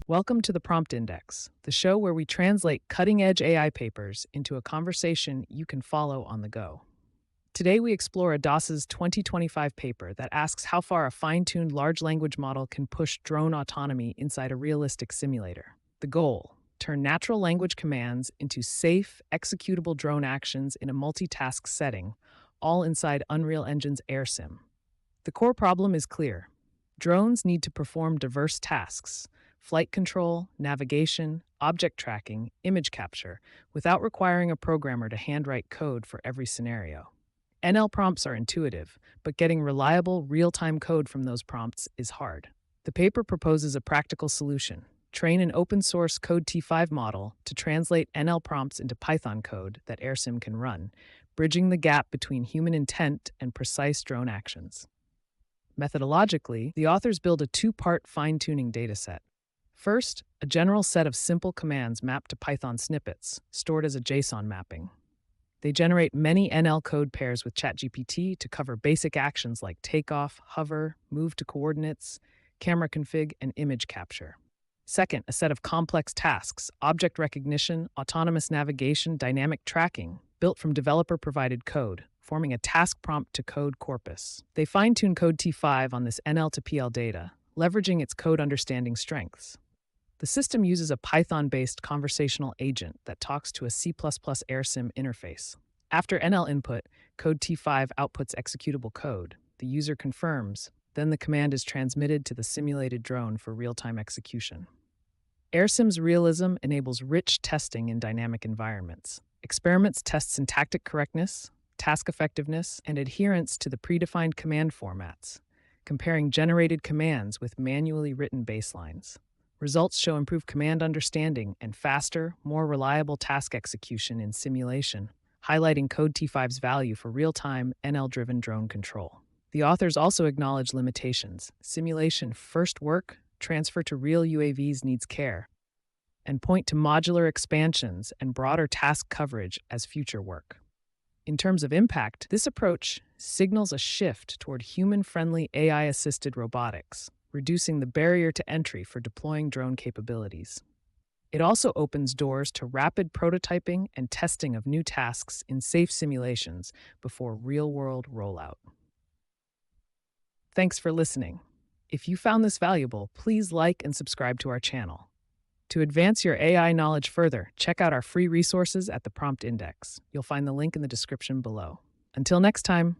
Welcome to the Prompt Index, the show where we translate cutting-edge AI papers into a conversation you can follow on the go. Today we explore a DOS's 2025 paper that asks how far a fine-tuned large language model can push drone autonomy inside a realistic simulator. The goal: turn natural language commands into safe, executable drone actions in a multitask setting, all inside Unreal Engine's AirSim. The core problem is clear. Drones need to perform diverse tasks: flight control, navigation, object tracking, image capture, without requiring a programmer to handwrite code for every scenario. NL prompts are intuitive, but getting reliable, real-time code from those prompts is hard. The paper proposes a practical solution: train an open-source Code T5 model to translate NL prompts into Python code that AirSim can run, bridging the gap between human intent and precise drone actions. Methodologically, the authors build a two-part fine-tuning dataset. First, a general set of simple commands mapped to Python snippets, stored as a JSON mapping. They generate many NL code pairs with ChatGPT to cover basic actions like takeoff, hover, move to coordinates, camera config, and image capture. Second, a set of complex tasks: object recognition, autonomous navigation, dynamic tracking, built from developer-provided code, forming a task prompt to code corpus. They fine-tune Code T5 on this NL to PL data, leveraging its code understanding strengths. The system uses a Python-based conversational agent that talks to a C++ AirSim interface. After NL input, Code T5 outputs executable code. The user confirms, then the command is transmitted to the simulated drone for real-time execution. AirSim's realism enables rich testing in dynamic environments. Experiments test syntactic correctness, task effectiveness, and adherence to the predefined command formats, comparing generated commands with manually written baselines. Results show improved command understanding and faster, more reliable task execution in simulation, highlighting Code T5's value for real-time, NL-driven drone control. The authors also acknowledge limitations. Simulation first work, transfer to real UAVs needs care, and point to modular expansions and broader task coverage as future work. In terms of impact, this approach signals a shift toward human-friendly AI-assisted robotics, reducing the barrier to entry for deploying drone capabilities. It also opens doors to rapid prototyping and testing of new tasks in safe simulations before real-world rollout. Thanks for listening. If you found this valuable, please like and subscribe to our channel. To advance your AI knowledge further, check out our free resources at the Prompt Index. You'll find the link in the description below. Until next time.